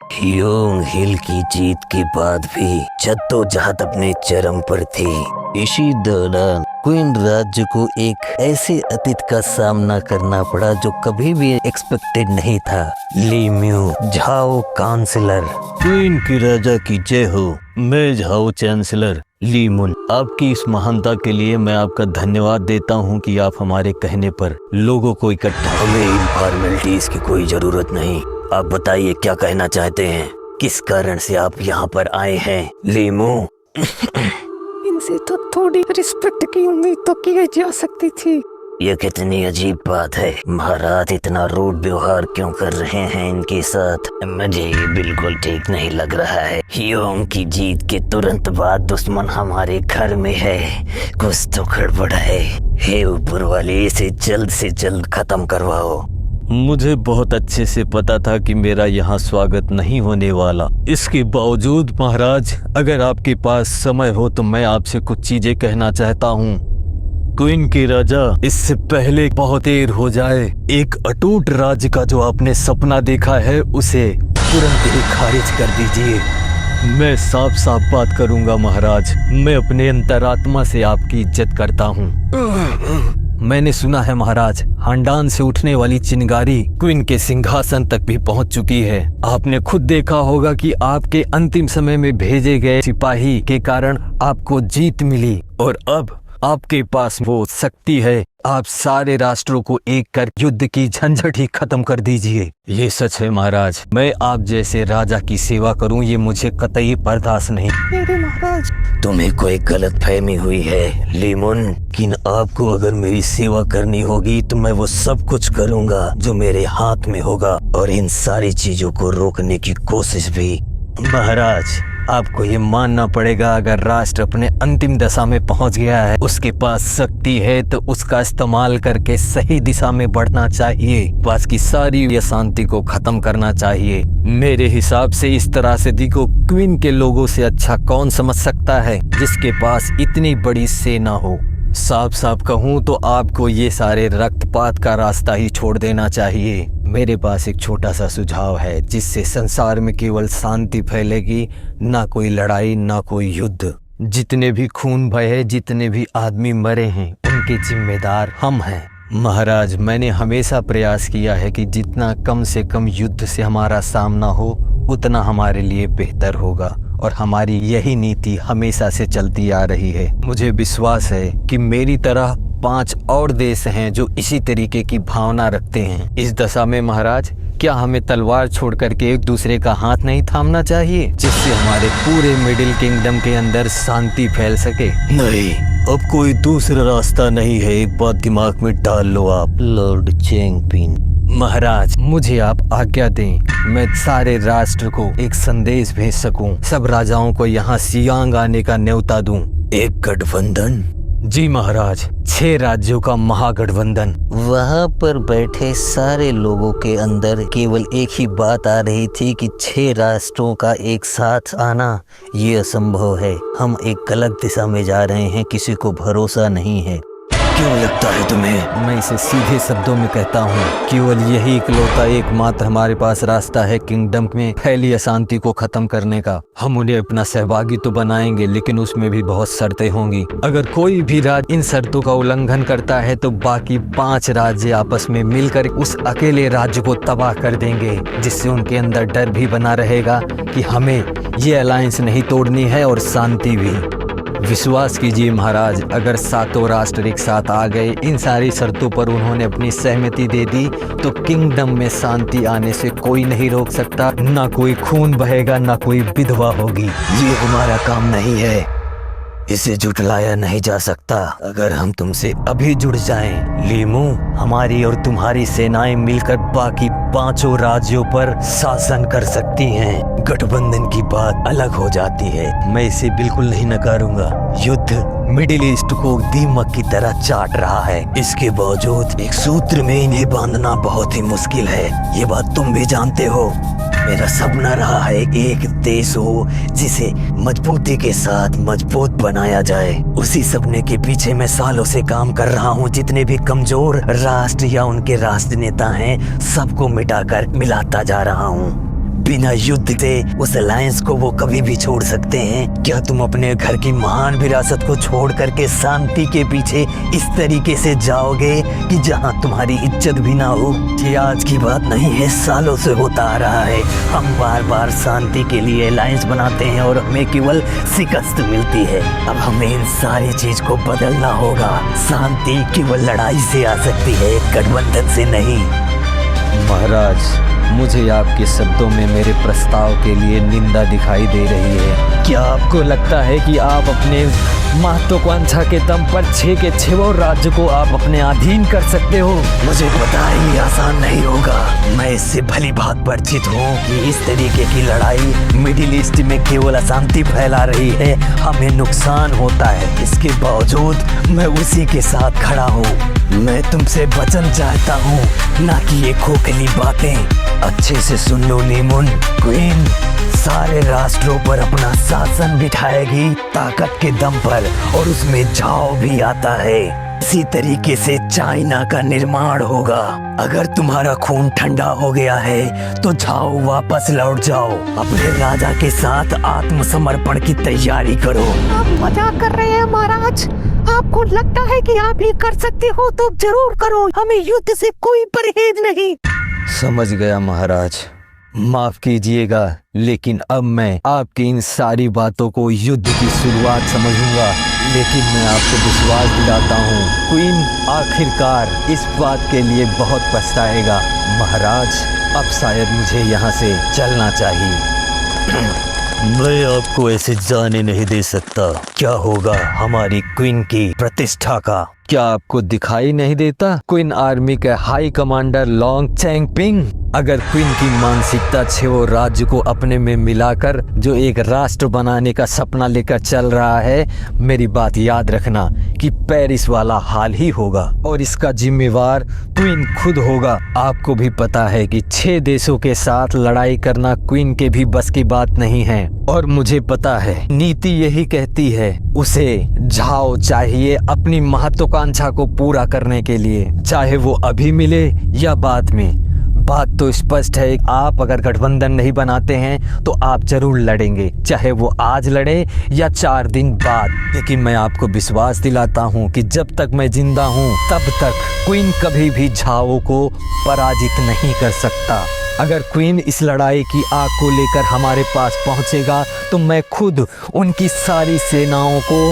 Hyeong हिल की जीत के बाद भी जद्दोजहद अपने चरम पर थी। इसी दौरान क्वीन राज्य को एक ऐसे अतीत का सामना करना पड़ा जो कभी भी एक्सपेक्टेड नहीं था। ली म्यू, झाओ काउंसलर। क्वीन की राजा की जय हो। मैं झाओ चांसलर ली मुन, आपकी इस महानता के लिए मैं आपका धन्यवाद देता हूं कि आप हमारे कहने पर लोगों को इकट्ठा। हमें इन फॉर्मेलिटीज की कोई जरूरत नहीं। आप बताइए क्या कहना चाहते हैं, किस कारण से आप यहाँ पर आए हैं लीमू? इनसे तो थोड़ी रिस्पेक्ट की उम्मीद तो की जा सकती थी। ये कितनी अजीब बात है, महाराज इतना रूड व्यवहार क्यों कर रहे हैं इनके साथ? मुझे ये बिल्कुल ठीक नहीं लग रहा है। ह्योंग की जीत के तुरंत बाद दुश्मन हमारे घर में है, कुछ तो गड़बड़ है। हे ऊपर वाले, इसे जल्द से जल्द खत्म करवाओ। मुझे बहुत अच्छे से पता था कि मेरा यहाँ स्वागत नहीं होने वाला। इसके बावजूद महाराज, अगर आपके पास समय हो तो मैं आपसे कुछ चीजें कहना चाहता हूँ। क्वीन की राजा, इससे पहले बहुत देर हो जाए, एक अटूट राज्य का जो आपने सपना देखा है उसे तुरंत ही खारिज कर दीजिए। मैं साफ साफ बात करूंगा महाराज, मैं अपने अंतरात्मा से आपकी इज्जत करता हूँ। मैंने सुना है महाराज, हांडान से उठने वाली चिंगारी क्वीन के सिंहासन तक भी पहुंच चुकी है। आपने खुद देखा होगा कि आपके अंतिम समय में भेजे गए सिपाही के कारण आपको जीत मिली और अब आपके पास वो शक्ति है। आप सारे राष्ट्रों को एक कर युद्ध की झंझट ही खत्म कर दीजिए। ये सच है महाराज, मैं आप जैसे राजा की सेवा करूं ये मुझे कतई बर्दाश्त नहीं। मेरे महाराज, तुम्हें कोई गलत फहमी हुई है लीमुन, कि आपको अगर मेरी सेवा करनी होगी तो मैं वो सब कुछ करूंगा जो मेरे हाथ में होगा, और इन सारी चीजों को रोकने की कोशिश भी। महाराज, आपको ये मानना पड़ेगा, अगर राष्ट्र अपने अंतिम दशा में पहुंच गया है, उसके पास शक्ति है तो उसका इस्तेमाल करके सही दिशा में बढ़ना चाहिए। पास की सारी अशांति को खत्म करना चाहिए। मेरे हिसाब से इस त्रासदी को क्वीन के लोगों से अच्छा कौन समझ सकता है, जिसके पास इतनी बड़ी सेना हो। साफ साफ कहूँ तो आपको ये सारे रक्तपात का रास्ता ही छोड़ देना चाहिए। मेरे पास एक छोटा सा सुझाव है जिससे संसार में केवल शांति फैलेगी, ना कोई लड़ाई, ना कोई युद्ध। जितने भी खून बहे, जितने भी आदमी मरे हैं, उनके जिम्मेदार हम हैं। महाराज, मैंने हमेशा प्रयास किया है कि जितना कम से कम युद्ध से हमारा सामना हो उतना हमारे लिए बेहतर होगा, और हमारी यही नीति हमेशा से चलती आ रही है। मुझे विश्वास है कि मेरी तरह 5 और देश हैं जो इसी तरीके की भावना रखते हैं। इस दशा में महाराज, क्या हमें तलवार छोड़ करके एक दूसरे का हाथ नहीं थामना चाहिए, जिससे हमारे पूरे मिडिल किंगडम के अंदर शांति फैल सके? नहीं, अब कोई दूसरा रास्ता नहीं है। एक बात दिमाग में डाल लो आप लॉर्ड चेंगपिन। महाराज, मुझे आप आज्ञा दें, मैं सारे राष्ट्र को एक संदेश भेज सकूं, सब राजाओं को यहाँ सियांग आने का न्योता दूं। एक गठबंधन? जी महाराज, 6 राज्यों का महागठबंधन। वहाँ पर बैठे सारे लोगों के अंदर केवल एक ही बात आ रही थी कि 6 राष्ट्रों का एक साथ आना ये असंभव है। हम एक गलत दिशा में जा रहे हैं, किसी को भरोसा नहीं है। क्यों लगता है तुम्हें? मैं इसे सीधे शब्दों में कहता हूँ, केवल यही इकलौता एकमात्र हमारे पास रास्ता है किंगडम में फैली अशांति को खत्म करने का। हम उन्हें अपना सहभागी तो बनाएंगे, लेकिन उसमें भी बहुत शर्तें होंगी। अगर कोई भी राज्य इन शर्तों का उल्लंघन करता है तो बाकी 5 राज्य आपस में मिलकर उस अकेले राज्य को तबाह कर देंगे, जिससे उनके अंदर डर भी बना रहेगा कि हमें ये अलायंस नहीं तोड़नी है, और शांति भी। विश्वास कीजिए महाराज, अगर 7 राष्ट्र एक साथ आ गए, इन सारी शर्तों पर उन्होंने अपनी सहमति दे दी, तो किंगडम में शांति आने से कोई नहीं रोक सकता। ना कोई खून बहेगा, ना कोई विधवा होगी। ये हमारा काम नहीं है, इसे जुटलाया नहीं जा सकता। अगर हम तुमसे अभी जुड़ जाएं, लीमू, हमारी और तुम्हारी सेनाएं मिलकर बाकी 5 राज्यों पर शासन कर सकती हैं। गठबंधन की बात अलग हो जाती है, मैं इसे बिल्कुल नहीं नकारूंगा। युद्ध मिडिल ईस्ट को दीमक की तरह चाट रहा है, इसके बावजूद एक सूत्र में इन्हें बांधना बहुत ही मुश्किल है। ये बात तुम भी जानते हो। मेरा सपना रहा है एक देश हो जिसे मजबूती के साथ मजबूत बनाया जाए। उसी सपने के पीछे मैं सालों से काम कर रहा हूँ। जितने भी कमजोर राष्ट्र या उनके राष्ट्र नेता हैं, सबको मिटाकर मिलाता जा रहा हूँ। बिना युद्ध के उस अलायंस को वो कभी भी छोड़ सकते हैं? क्या तुम अपने घर की महान विरासत को छोड़ करके शांति के पीछे इस तरीके से जाओगे कि जहां तुम्हारी इज्जत भी ना हो? ये आज की बात नहीं है, सालों से होता आ रहा है। हम बार बार शांति के लिए अलायंस बनाते हैं और हमें केवल शिकस्त मिलती है। अब हमें इन सारी चीज को बदलना होगा। शांति केवल लड़ाई से आ सकती है, गठबंधन से नहीं। महाराज, मुझे आपके शब्दों में मेरे प्रस्ताव के लिए निंदा दिखाई दे रही है। क्या आपको लगता है कि आप अपने महत्वाकांक्षा के दम पर 6 के 6 राज्य को आप अपने अधीन कर सकते हो? मुझे पता है ये आसान नहीं होगा। मैं इससे भली बात परिचित हूँ कि इस तरीके की लड़ाई मिडिल ईस्ट में केवल अशांति फैला रही है, हमें नुकसान होता है। इसके बावजूद मैं उसी के साथ खड़ा हूँ। मैं तुमसे वचन चाहता हूँ, ना कि ये खोखली बातें। अच्छे से सुन लो लीमून, क्वीन सारे राष्ट्रों पर अपना शासन बिठाएगी ताकत के दम पर, और उसमें झाओ भी आता है। इसी तरीके से चाइना का निर्माण होगा। अगर तुम्हारा खून ठंडा हो गया है तो झाओ वापस लौट जाओ, अपने राजा के साथ आत्मसमर्पण की तैयारी करो। आप मजाक कर रहे हैं महाराज? आपको लगता है कि आप ये कर सकते हो तो जरूर करो, हमें युद्ध से कोई परहेज नहीं। समझ गया महाराज, माफ कीजिएगा, लेकिन अब मैं आपकी इन सारी बातों को युद्ध की शुरुआत समझूंगा। लेकिन मैं आपको विश्वास दिलाता हूँ, क्वीन आखिरकार इस बात के लिए बहुत पछताएगा। महाराज, अब शायद मुझे यहाँ से चलना चाहिए। मैं आपको ऐसे जाने नहीं दे सकता। क्या होगा हमारी क्वीन की प्रतिष्ठा का? क्या आपको दिखाई नहीं देता? क्वीन आर्मी के हाई कमांडर लॉन्ग चैंगपिंग अगर क्वीन की मानसिकता 6 राज्य को अपने में मिलाकर जो एक राष्ट्र बनाने का सपना लेकर चल रहा है, मेरी बात याद रखना कि पेरिस वाला हाल ही होगा और इसका जिम्मेवार क्वीन खुद होगा। आपको भी पता है कि 6 देशों के साथ लड़ाई करना क्वीन के भी बस की बात नहीं है, और मुझे पता है नीति यही कहती है, उसे झाओ चाहिए अपनी महत्वाकांक्षा को पूरा करने के लिए, चाहे वो अभी मिले या बाद में। बात तो स्पष्ट है, आप अगर गठबंधन नहीं बनाते हैं तो आप जरूर लड़ेंगे, चाहे वो आज लड़े या 4 दिन बाद। लेकिन मैं आपको विश्वास दिलाता हूँ कि जब तक मैं जिंदा हूँ तब तक क्वीन कभी भी झाओ को पराजित नहीं कर सकता। अगर क्वीन इस लड़ाई की आग को लेकर हमारे पास पहुंचेगा तो मैं खुद उनकी सारी सेनाओं को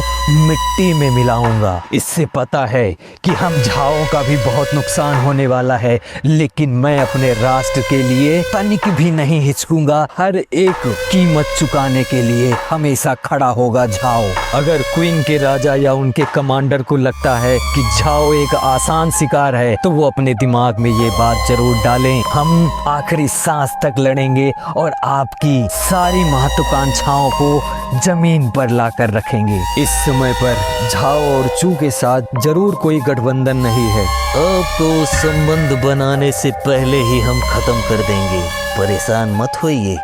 मिट्टी में मिलाऊंगा। इससे पता है कि हम झाओ का भी बहुत नुकसान होने वाला है, लेकिन मैं अपने राष्ट्र के लिए तनिक भी नहीं हिचकूंगा। हर एक कीमत चुकाने के लिए हमेशा खड़ा होगा झाओ। अगर क्वीन के राजा या उनके कमांडर को लगता है कि झाओ एक आसान शिकार है तो वो अपने दिमाग में ये बात जरूर डालें, हम आखिरी सांस तक लड़ेंगे और आपकी सारी महत्वाकांक्षाओं को जमीन पर लाकर रखेंगे। इस समय पर झाओ और चू के साथ जरूर कोई गठबंधन नहीं है। आपको संबंध बनाने से पहले ही हम खत्म कर देंगे, परेशान मत होइए।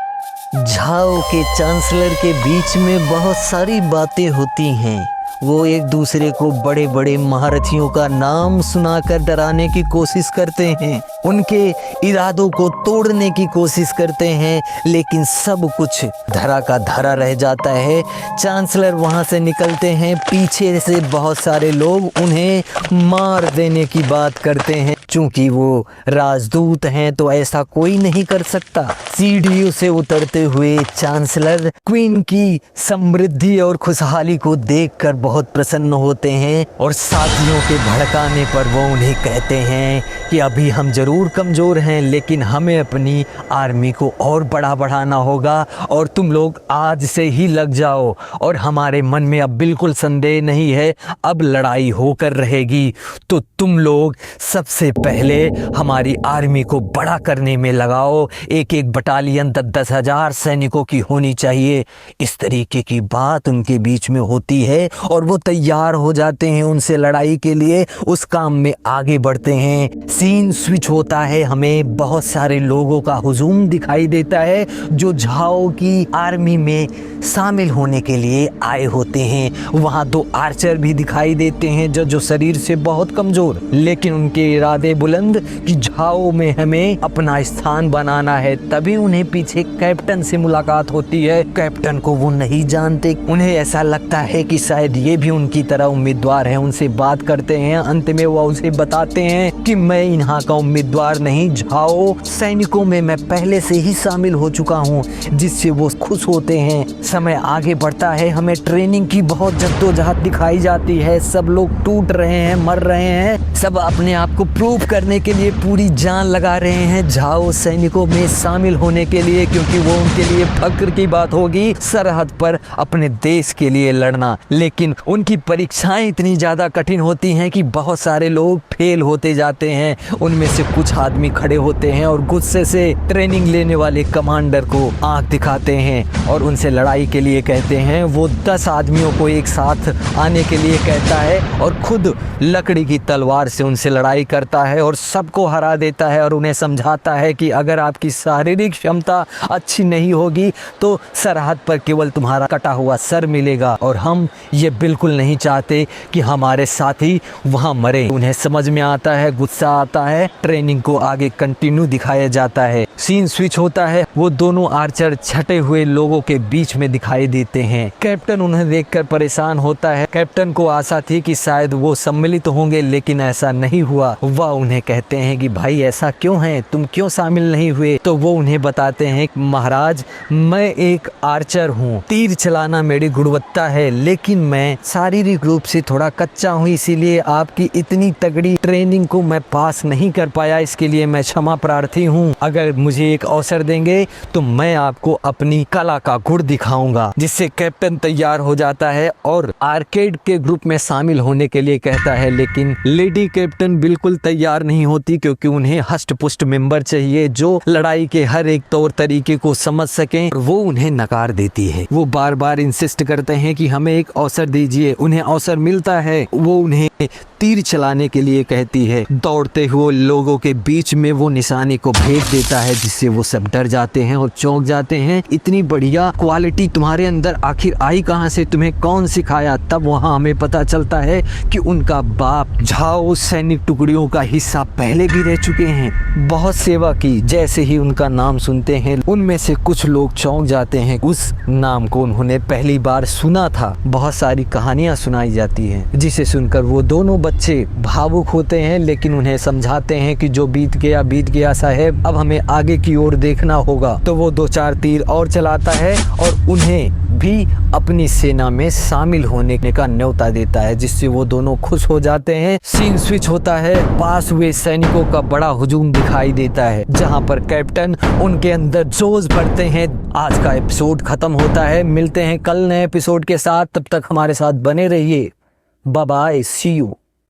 झाओ के चांसलर के बीच में बहुत सारी बातें होती हैं। वो एक दूसरे को बड़े बड़े महारथियों का नाम सुनाकर डराने की कोशिश करते हैं, उनके इरादों को तोड़ने की कोशिश करते हैं, लेकिन सब कुछ धरा का धरा रह जाता है। चांसलर वहां से निकलते हैं, पीछे से बहुत सारे लोग उन्हें मार देने की बात करते हैं। चूंकि वो राजदूत हैं तो ऐसा कोई नहीं कर सकता। सीढ़ियों से उतरते हुए चांसलर क्वीन की समृद्धि और खुशहाली को देखकर बहुत प्रसन्न होते हैं और साथियों के भड़काने पर वो उन्हें कहते हैं कि अभी हम जरूर कमज़ोर हैं, लेकिन हमें अपनी आर्मी को और बढ़ाना होगा और तुम लोग आज से ही लग जाओ। और हमारे मन में अब बिल्कुल संदेह नहीं है, अब लड़ाई होकर रहेगी, तो तुम लोग सबसे पहले हमारी आर्मी को बड़ा करने में लगाओ। एक एक बटालियन 10,000 सैनिकों की होनी चाहिए। इस तरीके की बात उनके बीच में होती है और वो तैयार हो जाते हैं उनसे लड़ाई के लिए, उस काम में आगे बढ़ते हैं। सीन स्विच होता है, हमें बहुत सारे लोगों का हुजूम दिखाई देता है जो झाओ की आर्मी में शामिल होने के लिए आए होते हैं। वहाँ 2 आर्चर भी दिखाई देते हैं जो शरीर से बहुत कमज़ोर, लेकिन उनके इरादे दे बुलंद कि झाओ में हमें अपना स्थान बनाना है। तभी उन्हें पीछे कैप्टन से मुलाकात होती है। कैप्टन को वो नहीं जानते, उन्हें ऐसा लगता है कि शायद ये भी उनकी तरह उम्मीदवार है। उनसे बात करते हैं, अंत में वो उसे बताते हैं कि मैं यहाँ का उम्मीदवार नहीं, झाओ सैनिकों में मैं पहले से ही शामिल हो चुका हूँ, जिससे वो खुश होते हैं। समय आगे बढ़ता है, हमें ट्रेनिंग की बहुत जद्दोजहद दिखाई जाती है। सब लोग टूट रहे हैं, मर रहे हैं, सब अपने आप को प्रूव करने के लिए पूरी जान लगा रहे हैं झाओ सैनिकों में शामिल होने के लिए, क्योंकि वो उनके लिए फक्र की बात होगी सरहद पर अपने देश के लिए लड़ना। लेकिन उनकी परीक्षाएं इतनी ज़्यादा कठिन होती हैं कि बहुत सारे लोग फेल होते जाते हैं। उनमें से कुछ आदमी खड़े होते हैं और गुस्से से ट्रेनिंग लेने वाले कमांडर को आंख दिखाते हैं और उनसे लड़ाई के लिए कहते हैं। वो 10 आदमियों को एक साथ आने के लिए कहता है और खुद लकड़ी की तलवार से उनसे लड़ाई करता है और सबको हरा देता है और उन्हें समझाता है कि अगर आपकी शारीरिक क्षमता अच्छी नहीं होगी तो सरहद पर केवल तुम्हारा कटा हुआ सर मिलेगा और हम ये बिल्कुल नहीं चाहते कि हमारे साथी वहाँ मरे। उन्हें समझ में आता है, गुस्सा आता है, ट्रेनिंग को आगे कंटिन्यू दिखाया जाता है। सीन स्विच होता है, वो दोनों आर्चर छटे हुए लोगों के बीच में दिखाई देते हैं। कैप्टन उन्हें देखकर परेशान होता है। कैप्टन को आशा थी कि शायद वो सम्मिलित होंगे, लेकिन ऐसा नहीं हुआ। वह उन्हें कहते हैं कि भाई ऐसा क्यों है, तुम क्यों शामिल नहीं हुए? तो वो उन्हें बताते हैं कि महाराज मैं एक आर्चर हूँ, तीर चलाना मेरी गुणवत्ता है, लेकिन मैं शारीरिक रूप से थोड़ा कच्चा हूँ, इसीलिए आपकी इतनी तगड़ी ट्रेनिंग को मैं पास नहीं कर पाया। इसके लिए मैं क्षमा प्रार्थी हूँ। अगर मुझे एक अवसर देंगे तो मैं आपको अपनी कला का गुण दिखाऊंगा। जिससे कैप्टन तैयार हो जाता है और आर्केड के ग्रुप में शामिल होने के लिए कहता है। लेकिन लेडी कैप्टन बिल्कुल तैयार नहीं होती, क्योंकि उन्हें हष्ट पुष्ट मेंबर चाहिए जो लड़ाई के हर एक तौर तरीके को समझ सकें। वो उन्हें नकार देती है। वो बार बार इंसिस्ट करते हैं कि हमें एक अवसर दीजिए। उन्हें अवसर मिलता है। वो उन्हें तीर चलाने के लिए कहती है। दौड़ते हुए लोगों के बीच में वो निशाने को भेज देता है, जिससे वो सब डर जाते हैं और चौंक जाते हैं। इतनी बढ़िया क्वालिटी तुम्हारे अंदर आखिर आई कहां से, तुम्हें कौन सिखाया? तब वहां हमें पता चलता है कि उनका बाप झाओ सैनिक टुकड़ियों का हिस्सा पहले भी रह चुके हैं, बहुत सेवा की। जैसे ही उनका नाम सुनते हैं उनमें से कुछ लोग चौंक जाते हैं। उस नाम को उन्होंने पहली बार सुना था। बहुत सारी कहानियां सुनाई जाती हैं, जिसे सुनकर वो दोनों बच्चे भावुक होते हैं, लेकिन उन्हें समझाते हैं कि जो बीत गया साहेब, अब हमें आगे की ओर देखना होगा। तो वो 2-4 तीर और चलाता है और उन्हें भी अपनी सेना में शामिल होने का न्योता देता है, जिससे वो दोनों खुश हो जाते हैं। सीन स्विच होता है। पास हुए सैनिकों का बड़ा हुजूम दिखाई देता है, जहां पर कैप्टन उनके अंदर जोश भरते हैं। आज का एपिसोड खत्म होता है। मिलते हैं कल नए एपिसोड के साथ। तब तक हमारे साथ बने रहिए। Bye bye, see you.